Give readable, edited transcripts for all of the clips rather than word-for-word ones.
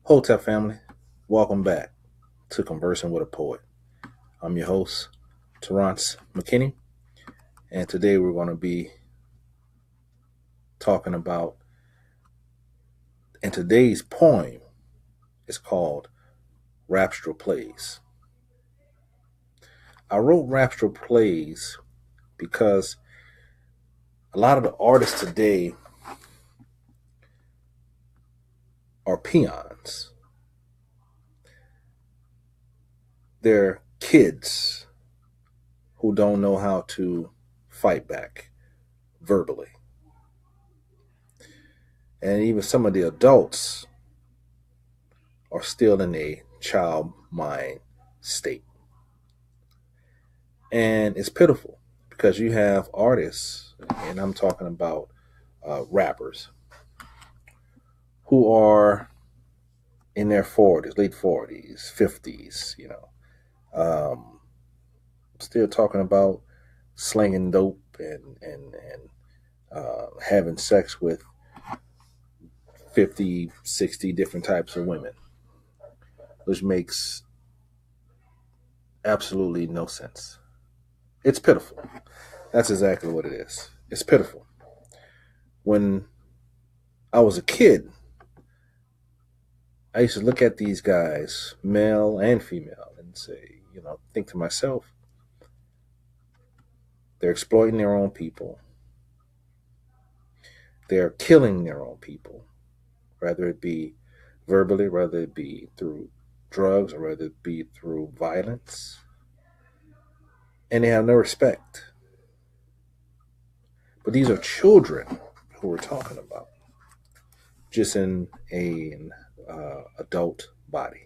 Hotel family, welcome back to Conversing with a Poet. I'm your host, Terrence McKinney, and today we're going to be talking about, and today's poem is called Rapstrel Plays. I wrote Rapstrel Plays because a lot of the artists today are peons. They're kids who don't know how to fight back verbally. And even some of the adults are still in a child mind state. And it's pitiful because you have artists, and I'm talking about rappers, who are in their 40s, late 40s, 50s, still talking about slinging dope and having sex with 50, 60 different types of women, which makes absolutely no sense. It's pitiful. That's exactly what it is. It's pitiful. When I was a kid, I used to look at these guys, male and female, and say, think to myself, they're exploiting their own people. They're killing their own people, whether it be verbally, whether it be through drugs, or whether it be through violence. And they have no respect. But these are children who we're talking about, just in an adult body.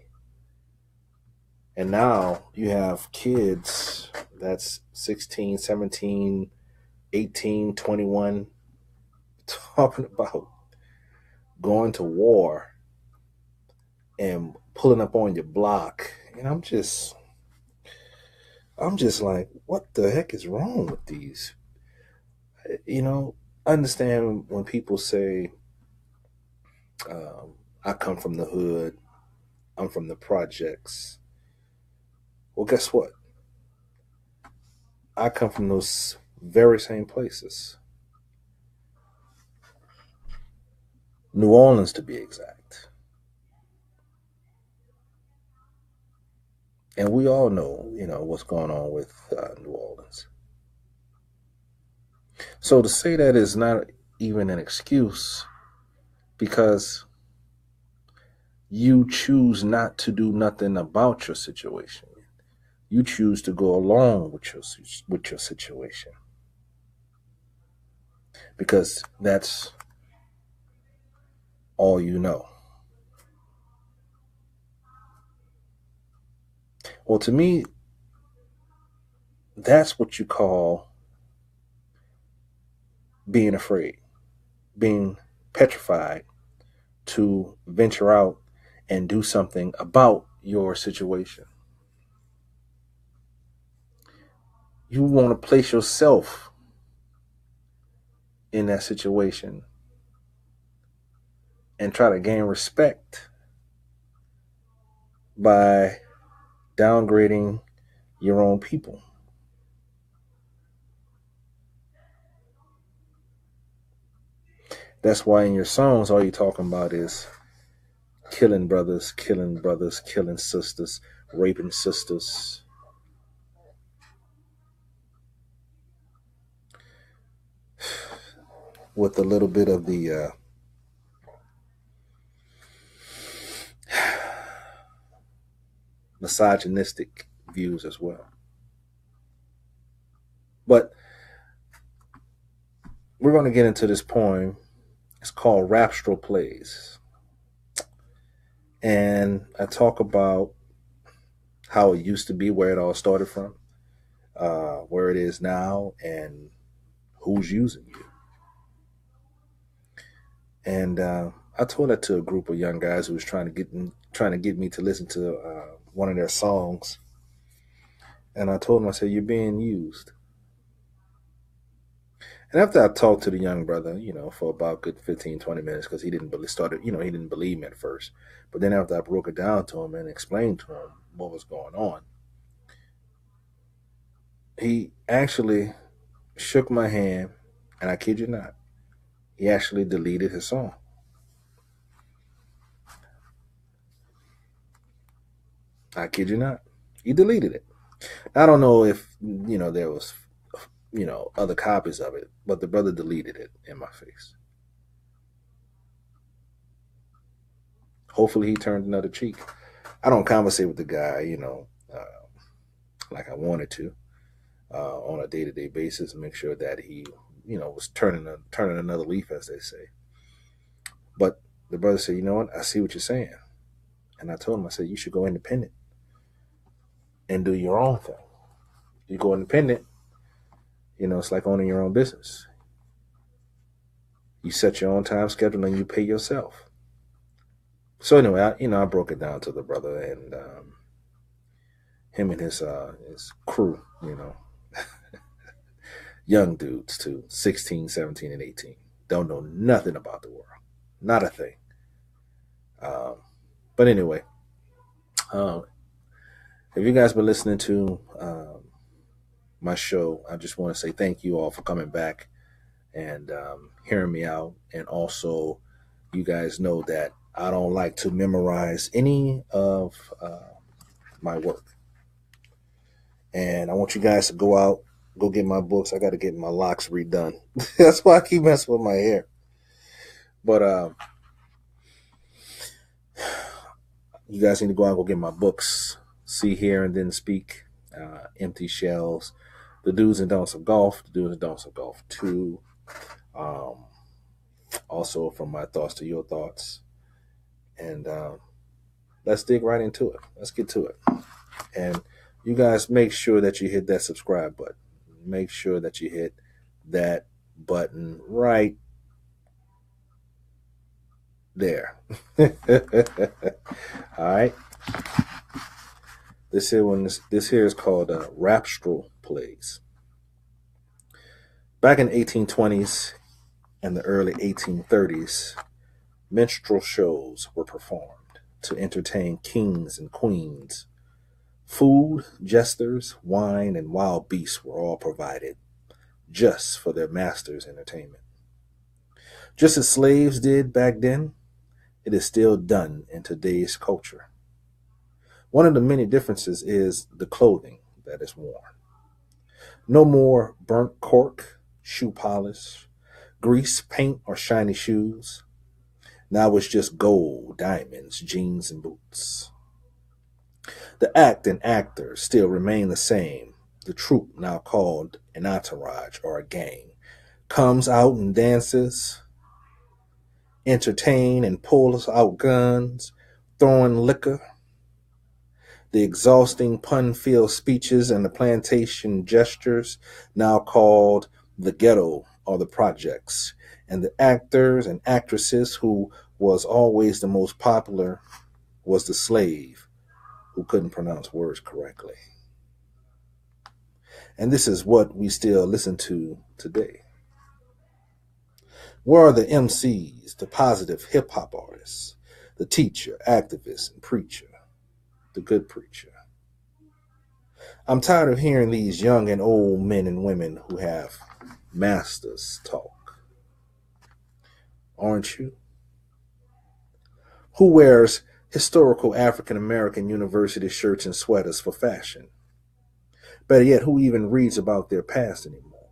And now you have kids that's 16, 17, 18, 21, talking about going to war and pulling up on your block. And I'm just like, what the heck is wrong with these? I understand when people say, I come from the hood, I'm from the projects. Well, guess what? I come from those very same places. New Orleans, to be exact. And we all know, what's going on with New Orleans. So to say that is not even an excuse, because you choose not to do nothing about your situation. You choose to go along with your situation, because that's all you know. Well, to me, that's what you call being afraid, being petrified to venture out and do something about your situation. You want to place yourself in that situation and try to gain respect by downgrading your own people. That's why in your songs, all you're talking about is killing brothers, killing sisters, raping sisters. With a little bit of the misogynistic views as well. But we're going to get into this poem. It's called Rapstrel Plays. And I talk about how it used to be, where it all started from, where it is now, and who's using you. And I told that to a group of young guys who was trying to get me to listen to one of their songs. And I told them, I said, you're being used. And after I talked to the young brother, for about good 15, 20 minutes, because he didn't he didn't believe me at first. But then after I broke it down to him and explained to him what was going on, he actually shook my hand, and I kid you not, he actually deleted his song. I kid you not. He deleted it. I don't know if, there was, other copies of it, but the brother deleted it in my face. Hopefully he turned another cheek. I don't conversate with the guy, like I wanted to, on a day-to-day basis, and make sure that he, was turning another leaf, as they say. But the brother said, "You know what? I see what you're saying." And I told him, I said, "You should go independent and do your own thing. You go independent, it's like owning your own business. You set your own time schedule and you pay yourself." So anyway, I broke it down to the brother, and him and his crew, young dudes too, 16, 17, and 18, don't know nothing about the world, not a thing. But anyway, if you guys been listening to my show, I just want to say thank you all for coming back and hearing me out. And also, you guys know that I don't like to memorize any of my work. And I want you guys to go out, go get my books. I got to get my locks redone. That's why I keep messing with my hair. But you guys need to go out and go get my books. See, Hear, and Then Speak. Empty Shells. The Do's and Don'ts of Golf. The Do's and Don'ts of Golf 2. Also, From My Thoughts to Your Thoughts. And let's dig right into it. Let's get to it. And you guys make sure that you hit that subscribe button. Make sure that you hit that button right there. All right. This here is called Rapstrel Plays. Back in the 1820s and the early 1830s, minstrel shows were performed to entertain kings and queens. Food, jesters, wine, and wild beasts were all provided just for their master's entertainment. Just as slaves did back then, it is still done in today's culture. One of the many differences is the clothing that is worn. No more burnt cork, shoe polish, grease, paint, or shiny shoes. Now it's just gold, diamonds, jeans, and boots. The act and actor still remain the same. The troupe, now called an entourage or a gang, comes out and dances, entertain and pulls out guns, throwing liquor. The exhausting pun-filled speeches and the plantation gestures, now called the ghetto or the projects, and the actors and actresses who was always the most popular was the slave who couldn't pronounce words correctly. And this is what we still listen to today. Where are the MCs, the positive hip-hop artists, the teacher, activist, and preacher, the good preacher? I'm tired of hearing these young and old men and women who have masters talk. Aren't you? Who wears historical African American university shirts and sweaters for fashion? Better yet, who even reads about their past anymore?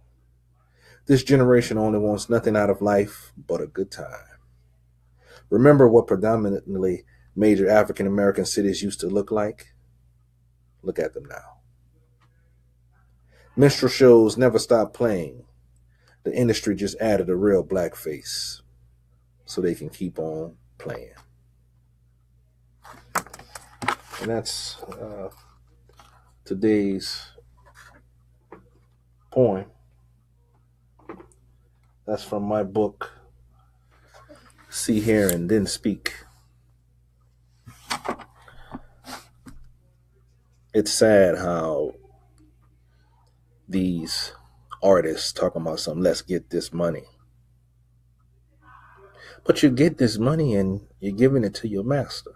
This generation only wants nothing out of life but a good time. Remember what predominantly major African American cities used to look like? Look at them now. Minstrel shows never stopped playing. The industry just added a real black face so they can keep on playing. And that's today's poem. That's from my book, See, Hear, and Then Speak. It's sad how these artists talking about something, let's get this money. But you get this money and you're giving it to your master.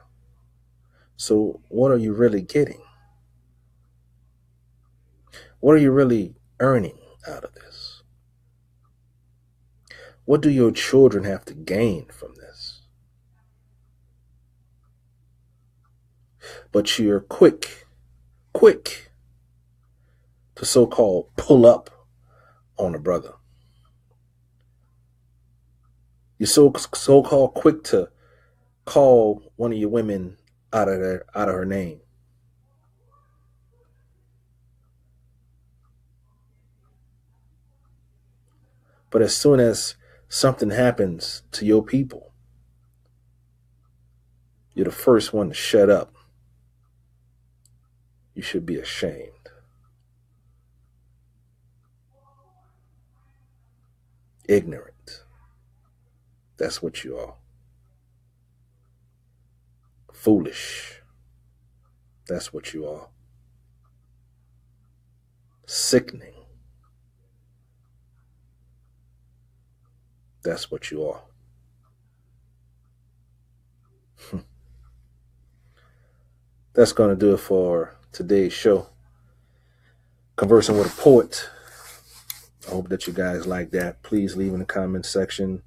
So what are you really getting? What are you really earning out of this? What do your children have to gain from this? But you're quick to so-called pull up on a brother. You're so-called quick to call one of your women out of her name. But as soon as something happens to your people, you're the first one to shut up. You should be ashamed. Ignorant. That's what you are. Foolish. That's what you are. Sickening. That's what you are. That's going to do it for today's show. Conversing with a Poet. I hope that you guys like that. Please leave in the comment section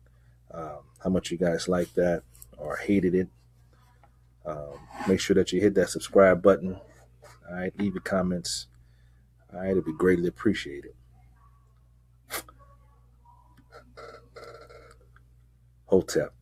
how much you guys like that or hated it. Make sure that you hit that subscribe button. All right, leave your comments. All right, it'd be greatly appreciated. Hotep.